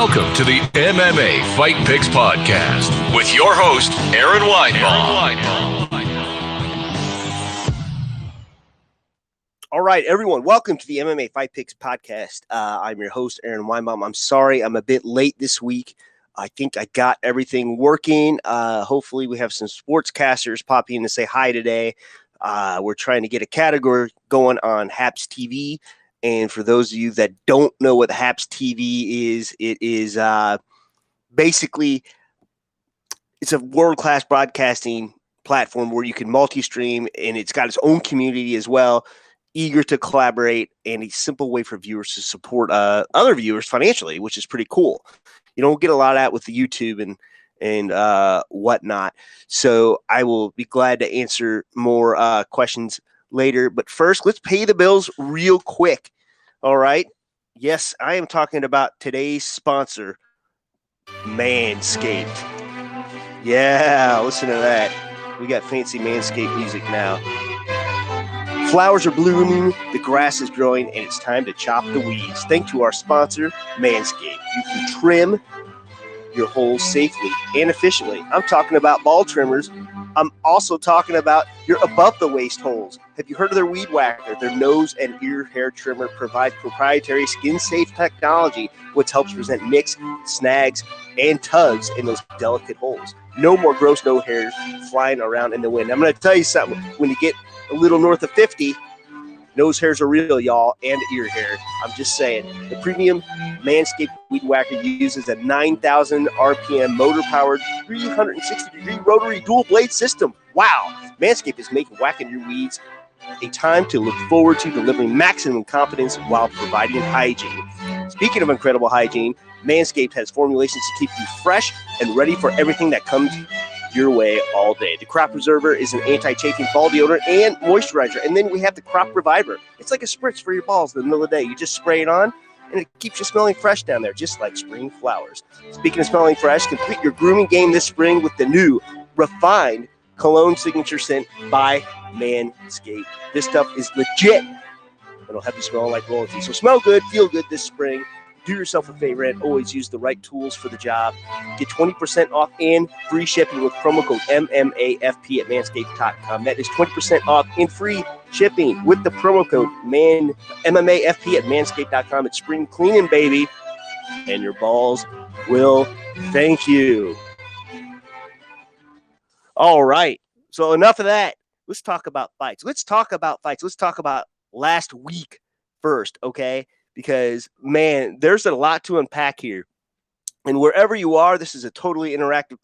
Welcome to the MMA Fight Picks Podcast with your host, Aaron Weidman. All right, everyone, welcome to the MMA Fight Picks Podcast. I'm your host, Aaron Weidman. I'm sorry I'm a bit late this week. I think I got everything working. Hopefully we have some sportscasters pop in to say hi today. We're trying to get a category going on HAPPS TV. And for those of you that don't know what HAPPS TV is, it is basically it's a world-class broadcasting platform where you can multi-stream, and it's got its own community as well, eager to collaborate, and a simple way for viewers to support other viewers financially, which is pretty cool. You don't get a lot of that with the YouTube and whatnot. So I will be glad to answer more questions later. But first, let's pay the bills real quick. All right. Yes, I am talking about today's sponsor, Manscaped. Yeah, listen to that. We got fancy Manscaped music now. Flowers are blooming, the grass is growing, and it's time to chop the weeds. Thanks to our sponsor, Manscaped. You can trim your holes safely and efficiently. I'm talking about ball trimmers. I'm also talking about your above-the-waist holes. Have you heard of their Weed Whacker? Their nose and ear hair trimmer provides proprietary skin-safe technology, which helps prevent nicks, snags, and tugs in those delicate holes. No more gross no hairs flying around in the wind. I'm going to tell you something. When you get a little north of 50, nose hairs are real, y'all, and ear hair. I'm just saying. The premium Manscaped Weed Whacker uses a 9,000 RPM motor-powered 360-degree rotary dual-blade system. Wow. Manscaped is making whacking your weeds a time to look forward to, delivering maximum confidence while providing hygiene. Speaking of incredible hygiene, Manscaped has formulations to keep you fresh and ready for everything that comes your way all day. The Crop Preserver is an anti-chafing ball deodorant and moisturizer. And then we have the Crop Reviver. It's like a spritz for your balls in the middle of the day. You just spray it on, and it keeps you smelling fresh down there, just like spring flowers. Speaking of smelling fresh, complete your grooming game this spring with the new refined cologne signature scent by Manscaped. This stuff is legit. It'll have you smelling like royalty. So smell good, feel good this spring. Do yourself a favor and always use the right tools for the job. Get 20% off and free shipping with promo code MMAFP at manscaped.com. That is 20% off and free shipping with the promo code MMAFP at manscaped.com. It's spring cleaning, baby, and your balls will thank you. All right. So enough of that. Let's talk about fights. Let's talk about last week first, okay? Because, man, there's a lot to unpack here. And wherever you are, this is a totally interactive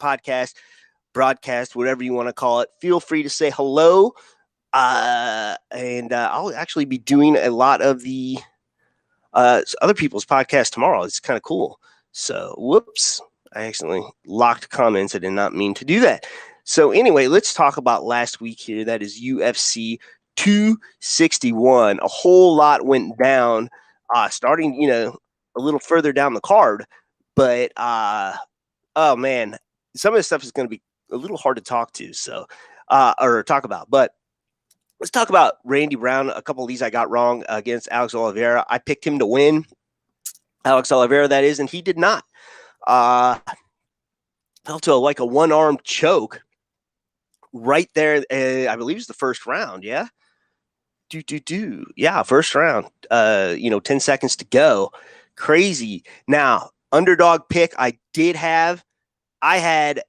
broadcast, whatever you want to call it. Feel free to say hello. And I'll actually be doing a lot of the other people's podcasts tomorrow. It's kind of cool. So, whoops. I accidentally locked comments. I did not mean to do that. So, anyway, let's talk about last week here. That is UFC 261. A whole lot went down. Starting, a little further down the card, but oh man, some of this stuff is going to be a little hard to talk about. But let's talk about Randy Brown. A couple of these I got wrong against Alex Oliveira. I picked him to win, Alex Oliveira, that is, and he did not. Fell to like a one-arm choke right there. I believe it's the first round. Yeah. Yeah, first round. 10 seconds to go. Crazy. Now, underdog pick I had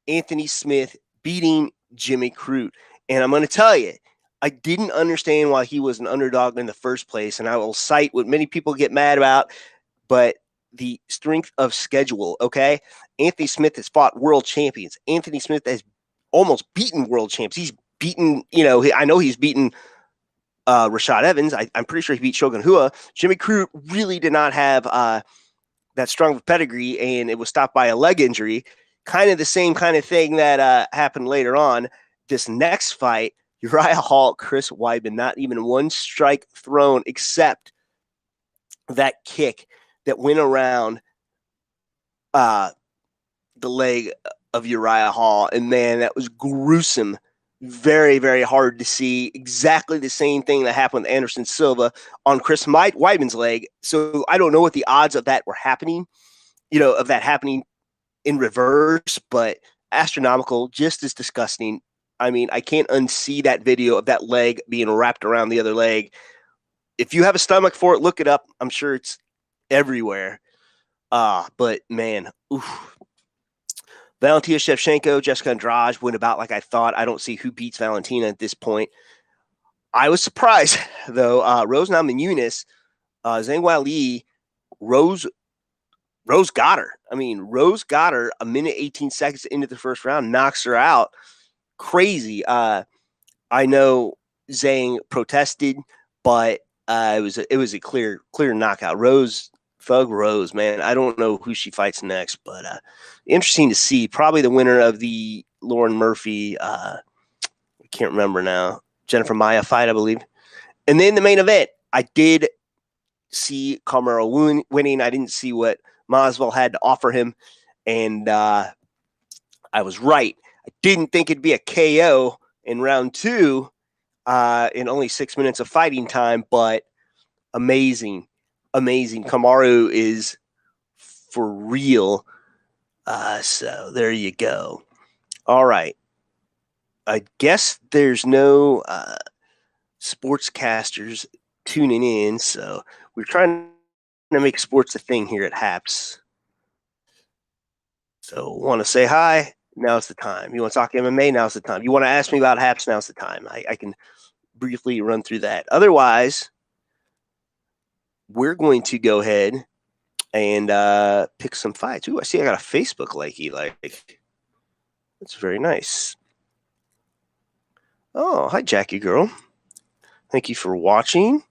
Anthony Smith beating Jimmy Crute. And I'm going to tell you, I didn't understand why he was an underdog in the first place. And I will cite what many people get mad about, but the strength of schedule, okay? Anthony Smith has fought world champions. Anthony Smith has almost beaten world champs. He's beaten, I know he's beaten Rashad Evans. I'm pretty sure he beat Shogun Rua. Jimmy Crute really did not have that strong of a pedigree, and it was stopped by a leg injury. Kind of the same kind of thing that happened later on. This next fight, Uriah Hall, Chris Weidman, not even one strike thrown except that kick that went around the leg of Uriah Hall. And, man, that was gruesome. Very, very hard to see. Exactly the same thing that happened with Anderson Silva on Chris Weidman's leg. So I don't know what the odds of that were happening. of that happening in reverse, but astronomical, just as disgusting. I mean, I can't unsee that video of that leg being wrapped around the other leg. If you have a stomach for it, look it up. I'm sure it's everywhere. But man, oof. Valentina Shevchenko, Jéssica Andrade went about like I thought. I don't see who beats Valentina at this point. I was surprised, though. Rose Namajunas, Zhang Weili, Rose got her. I mean, Rose got her a minute 18 seconds into the first round, knocks her out. Crazy. I know Zhang protested, but it was a clear knockout. Thug Rose, man. I don't know who she fights next, but interesting to see. Probably the winner of the Lauren Murphy, I can't remember now, Jennifer Maia fight, I believe. And then the main event, I did see Kamaru winning. I didn't see what Masvidal had to offer him, and I was right. I didn't think it'd be a KO in round 2 in only 6 minutes of fighting time, but amazing. Kamaru is for real. So there you go. All right. I guess there's no sportscasters tuning in, so we're trying to make sports a thing here at HAPPS. So want to say hi? Now's the time. You want to talk MMA? Now's the time. You want to ask me about HAPPS? Now's the time. I can briefly run through that. Otherwise, we're going to go ahead and pick some fights. Ooh, I see I got a Facebook likey. That's very nice. Oh, hi, Jackie girl. Thank you for watching.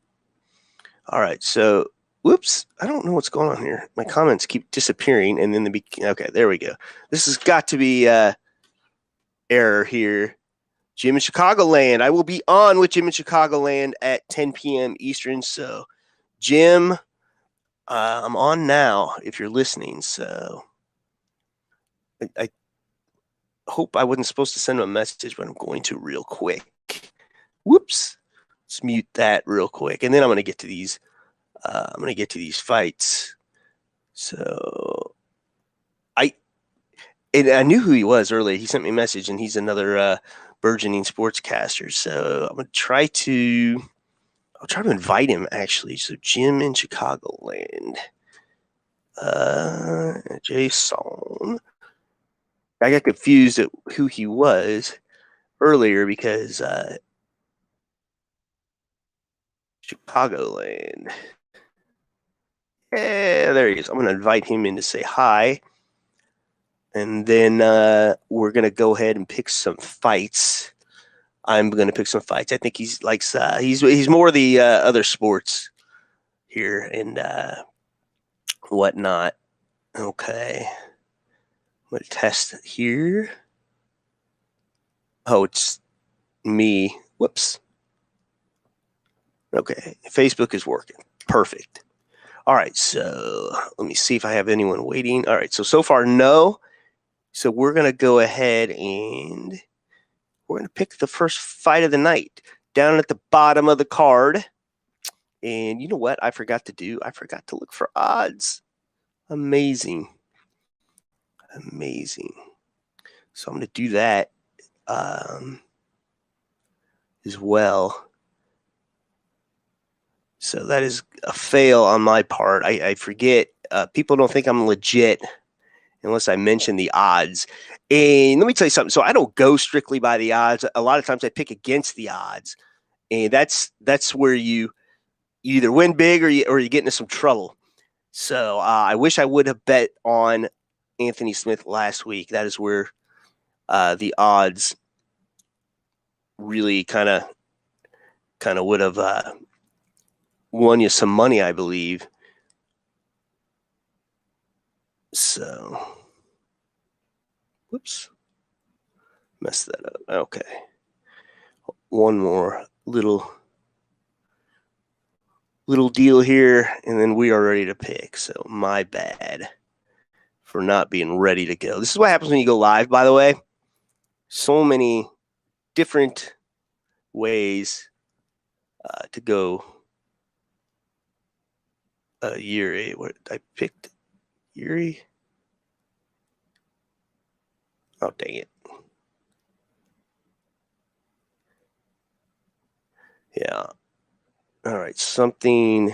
All right, so, whoops, I don't know what's going on here. My comments keep disappearing, and then okay, there we go. This has got to be error here. Jim in Chicagoland. I will be on with Jim in Chicagoland at 10 p.m. Eastern. So, Jim, I'm on now if you're listening. So, I hope I wasn't supposed to send him a message, but I'm going to real quick. Whoops. Let's mute that real quick, and then I'm going to get to these. Fights. So, I knew who he was earlier. He sent me a message, and he's another burgeoning sportscaster. So I'm gonna try to invite him actually. So Jim in Chicagoland, Jason. I got confused at who he was earlier because Chicagoland. Yeah, there he is. I'm going to invite him in to say hi. And then we're going to go ahead and pick some fights. I'm going to pick some fights. I think he's more the other sports here and whatnot. Okay. I'm going to test here. Oh, it's me. Whoops. Okay. Facebook is working. Perfect. All right, so let me see if I have anyone waiting. All right, so far, no. So we're going to go ahead and we're going to pick the first fight of the night down at the bottom of the card. And you know what I forgot to do? I forgot to look for odds. Amazing. So I'm going to do that as well. So that is a fail on my part. I forget. People don't think I'm legit unless I mention the odds. And let me tell you something. So I don't go strictly by the odds. A lot of times I pick against the odds. And that's where you either win big or you get into some trouble. So I wish I would have bet on Anthony Smith last week. That is where the odds really kind of would have won you some money, I believe. So, whoops, messed that up. Okay, one more little deal here, and then we are ready to pick. So my bad for not being ready to go. This is what happens when you go live, by the way. So many different ways to go. Uri, what I picked Uri. Oh, dang it. Yeah. All right. Something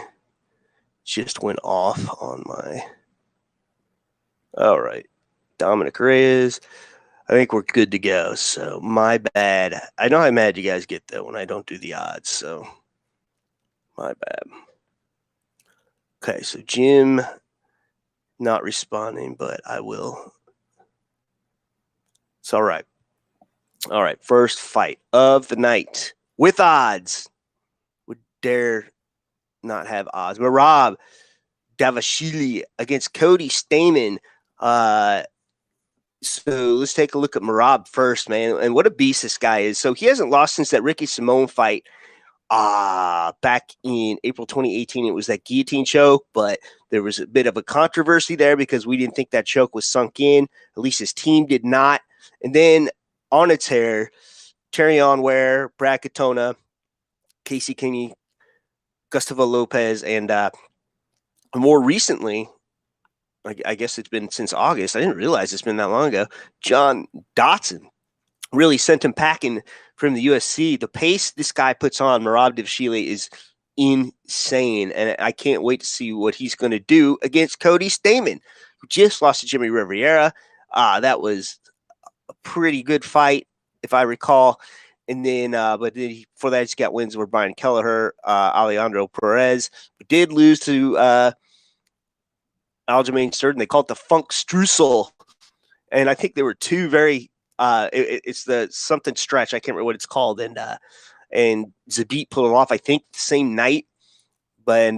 just went off on my. All right. Dominick Reyes. I think we're good to go. So my bad. I know how mad you guys get though when I don't do the odds. So my bad. Okay. So Jim not responding, but I will. It's all right. All right. First fight of the night with odds. Would dare not have odds. Merab Dvalishvili against Cody Stamann. So let's take a look at Merab first, man. And what a beast this guy is. So he hasn't lost since that Ricky Simone fight back in April 2018. It was that guillotine choke, but there was a bit of a controversy there because we didn't think that choke was sunk in. At least his team did not. And then on its hair, Terrion Ware, Brad Katona, Casey Kinney, Gustavo Lopez, and more recently, I guess it's been since August. I didn't realize it's been that long ago. John Dotson really sent him packing from the UFC. The pace this guy puts on, Merab Dvalishvili, is insane. And I can't wait to see what he's going to do against Cody Stamann, who just lost to Jimmy Rivera. That was a pretty good fight, if I recall. And then, but then before that, he got wins over Brian Kelleher, Alejandro Perez, who did lose to Aljamain Sterling. They call it the Funk Streusel. And I think there were two very, it's the something stretch. I can't remember what it's called. And Zabit pulled it off, I think, the same night. But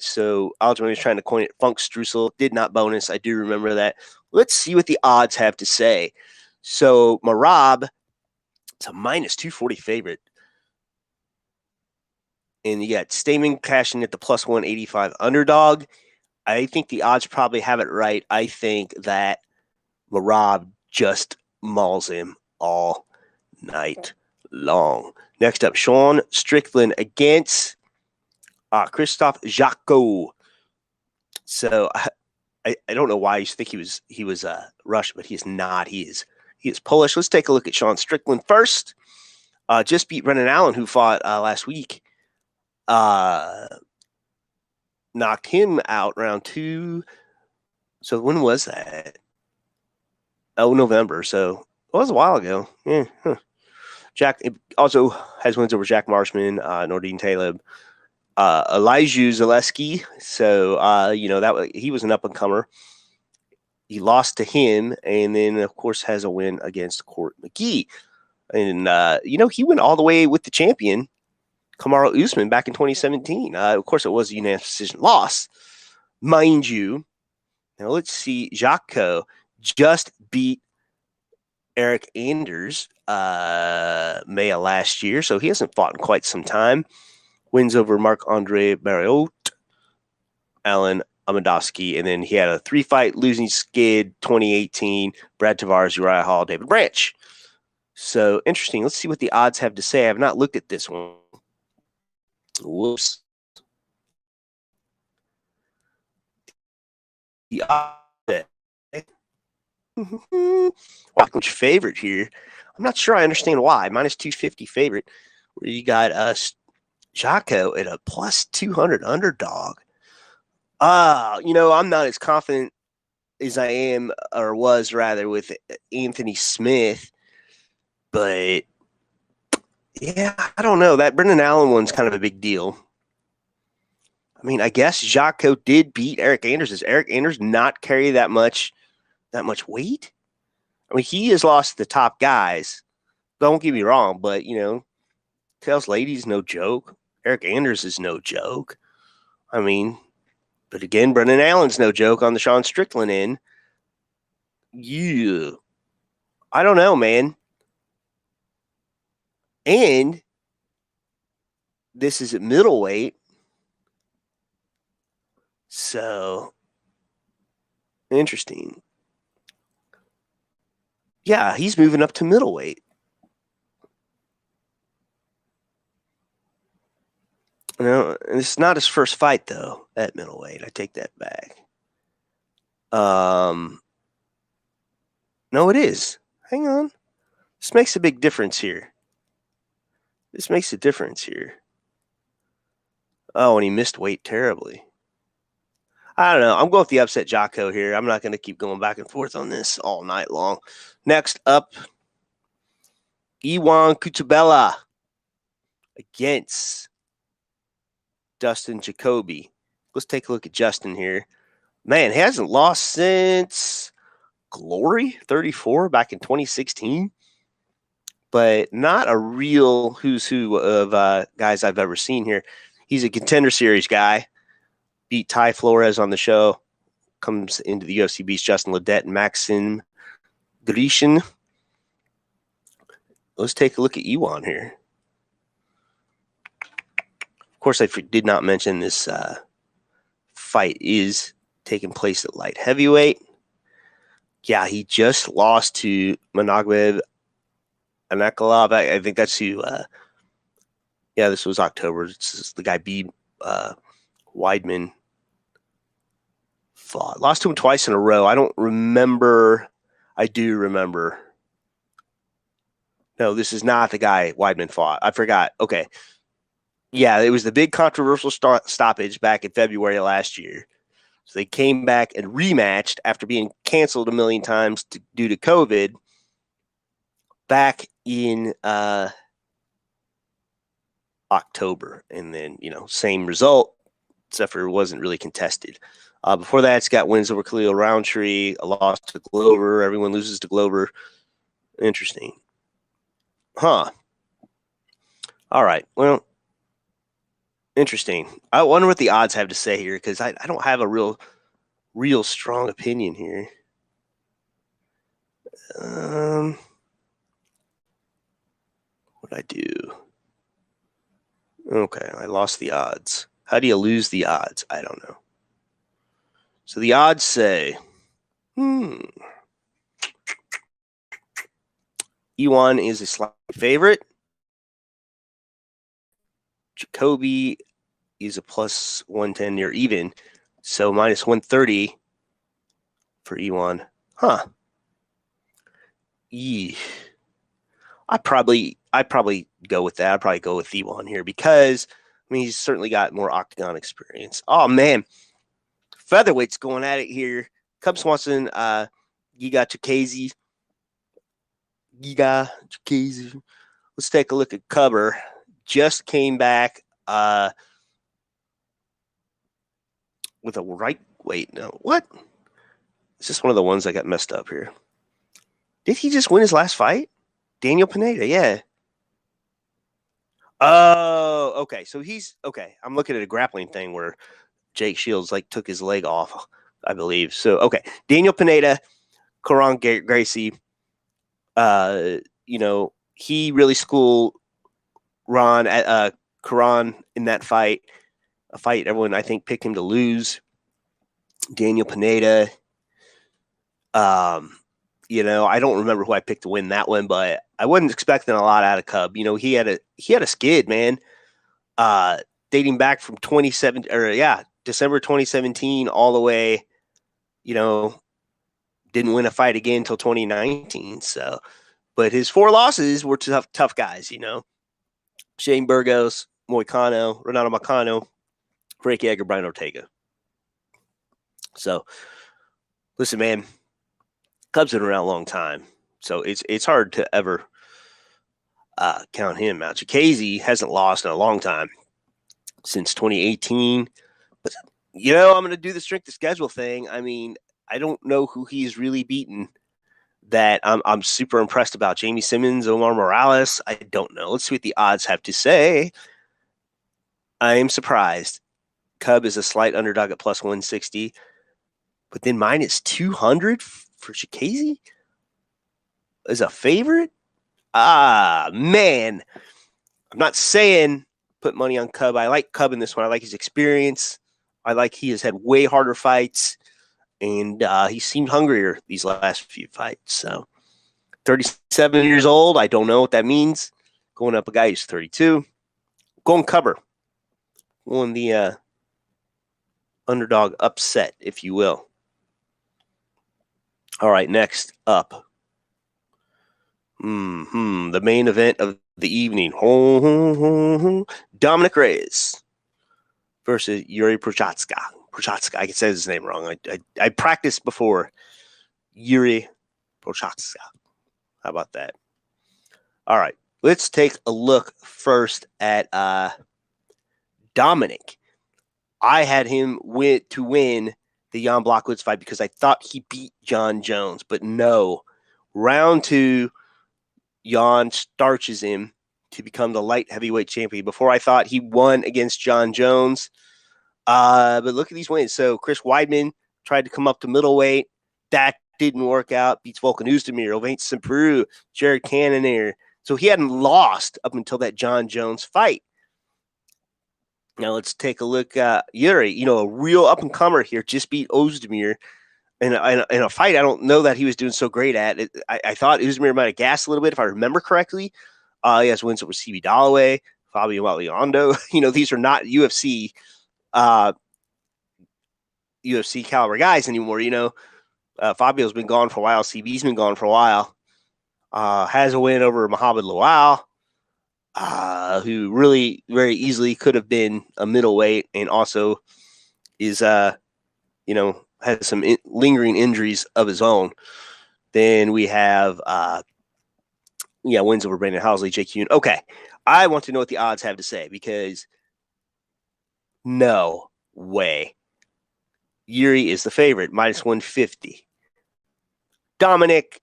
so Aljamain was trying to coin it Funk Streusel. Did not bonus. I do remember that. Let's see what the odds have to say. So Merab, it's a minus 240 favorite. And you got Stamann cashing at the plus 185 underdog. I think the odds probably have it right. I think that Merab just mauls him all night long. Next up, Sean Strickland against Krzysztof Jotko. So I don't know why you think he was Russian, but he is not. He is Polish. Let's take a look at Sean Strickland first. Just beat Brendan Allen, who fought last week. Knocked him out round 2. So when was that? Oh, November. So it was a while ago. Yeah. Huh. Jack also has wins over Jack Marshman, Nordine Taleb, Elijah Zaleski. So he was an up and comer. He lost to him, and then of course has a win against Court McGee. And he went all the way with the champion, Kamaru Usman, back in 2017. Of course, it was a unanimous decision loss, mind you. Now, let's see. Jotko just beat Eric Anders May of last year, so he hasn't fought in quite some time. Wins over Marc-Andre Barriot, Alan Amadowski, and then he had a 3-fight losing skid 2018, Brad Tavares, Uriah Hall, David Branch. So, interesting. Let's see what the odds have to say. I have not looked at this one. Whoops. The odds. Which favorite here? I'm not sure I understand why. Minus 250 favorite, where you got Jotko at a plus 200 underdog. I'm not as confident as I am, or was rather, with Anthony Smith. But yeah, I don't know. That Brendan Allen one's kind of a big deal. I mean, I guess Jotko did beat Eric Anders. Does Eric Anders not carry that much weight? I mean, he has lost the top guys. Don't get me wrong, but Tails Lady's no joke. Eric Anders is no joke. I mean, but again, Brendan Allen's no joke on the Sean Strickland end. Yeah. I don't know, man. And this is at middleweight. So, interesting. Yeah, he's moving up to middleweight. No, it's not his first fight, though, at middleweight. I take that back. No, it is. hang on. This makes a big difference here. This makes a difference here. Oh, and he missed weight terribly. I don't know. I'm going with the upset Jotko here. I'm not going to keep going back and forth on this all night long. Next up, Iwan Cutabella against Dustin Jacoby. Let's take a look at Justin here. Man, he hasn't lost since Glory 34 back in 2016. But not a real who's who of guys I've ever seen here. He's a Contender Series guy. Beat Ty Flores on the show. Comes into the UFC, beats Justin Ledet and Maxim Grishin. Let's take a look at Iwan here. Of course, I did not mention this fight is taking place at light heavyweight. Yeah, he just lost to Managwev Anakalov. I think that's who. Yeah, this was October. It's the guy beat Weidman fought. Lost to him twice in a row. I don't remember. I do remember. No, this is not the guy Weidman fought. I forgot. Okay. Yeah, it was the big controversial stoppage back in February of last year. So they came back and rematched after being canceled a million times due to COVID back in October. And then, same result, except for it wasn't really contested. Before that, it's got wins over Khalil Roundtree, a loss to Glover. Everyone loses to Glover. Interesting. Huh. All right. Well, interesting. I wonder what the odds have to say here, because I don't have a real strong opinion here. What'd I do? Okay, I lost the odds. How do you lose the odds? I don't know. So the odds say, Iwan is a slight favorite. Jacoby is a plus 110 near even. So minus 130 for Iwan. Huh. Yeah. I'd probably go with that. I'd probably go with Iwan here because, he's certainly got more octagon experience. Oh, man. Featherweight's going at it here. Cub Swanson, Giga Chikadze. Let's take a look at Cubber. Just came back with a right weight. No, what? Is this one of the ones I got messed up here? Did he just win his last fight? Daniel Pineda, yeah. Oh, okay. So he's okay. I'm looking at a grappling thing where Jake Shields took his leg off, I believe. So okay, Daniel Pineda, Karan Gracie. He really schooled Ron at Karan in that fight. A fight everyone I think picked him to lose. Daniel Pineda. I don't remember who I picked to win that one, but I wasn't expecting a lot out of Cub. He had a skid, man. Dating back from December 2017 all the way, didn't win a fight again until 2019. So, but his 4 losses were tough guys, Shane Burgos, Moicano, Renato Moicano, Frank Yeager, Brian Ortega. So, listen, man, Cubs been around a long time, so it's hard to ever count him out. Chikadze hasn't lost in a long time, since 2018. But I'm going to do the strength of schedule thing. I don't know who he's really beaten that I'm super impressed about. Jamie Simmons, Omar Morales, I don't know. Let's see what the odds have to say. I am surprised. Cub is a slight underdog at plus 160, but then minus 200 for Chikadze as a favorite. Man, I'm not saying put money on Cub. I like Cub in this one. I like his experience. I like he has had way harder fights, and he seemed hungrier these last few fights. So 37 years old. I don't know what that means. Going up a guy who's 32. Going Cubber. Going the underdog upset, if you will. All right, next up. The main event of the evening. Dominick Reyes versus Yuri Prochazka. I can say his name wrong. I practiced before. Yuri Prochazka. How about that? All right. Let's take a look first at Dominick. I had him to win the Jan Blachowicz fight because I thought he beat Jon Jones. But no. Round 2, Jan starches him to become the light heavyweight champion. Before I thought he won against Jon Jones. But look at these wins. So Chris Weidman tried to come up to middleweight. That didn't work out. Beats Volkan Oezdemir, Ovince St. Preux, Jared Cannonier. So he hadn't lost up until that Jon Jones fight. Now let's take a look at Yuri. A real up-and-comer here. Just beat Oezdemir in a fight I don't know that he was doing so great at. I thought Oezdemir might have gassed a little bit, if I remember correctly. He has wins over CB Dalloway, Fabio Maldonado. These are not UFC caliber guys anymore. Fabio's been gone for a while. CB's been gone for a while. Has a win over Muhammad Lawal, who really very easily could have been a middleweight, and also is has some lingering injuries of his own. Then we have wins over Brandon Housley, Jake Yoon. Okay, I want to know what the odds have to say, because no way. Yuri is the favorite, -150. Dominick,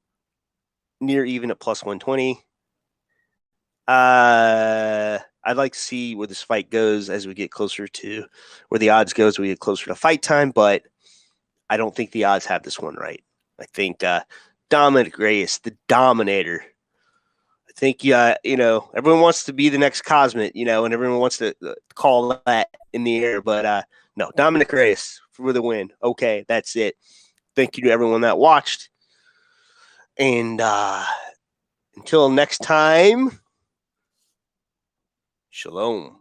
near even at +120. I'd like to see where this fight goes as we get closer to where the odds goes. We get closer to fight time, but I don't think the odds have this one right. I think Dominick Reyes, the Dominator. I think everyone wants to be the next Cosmet, and everyone wants to call that in the air, but no, Dominick Reyes for the win. Okay, that's it. Thank you to everyone that watched. And until next time, shalom.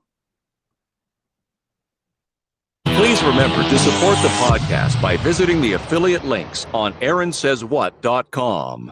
Please remember to support the podcast by visiting the affiliate links on AaronSaysWhat.com.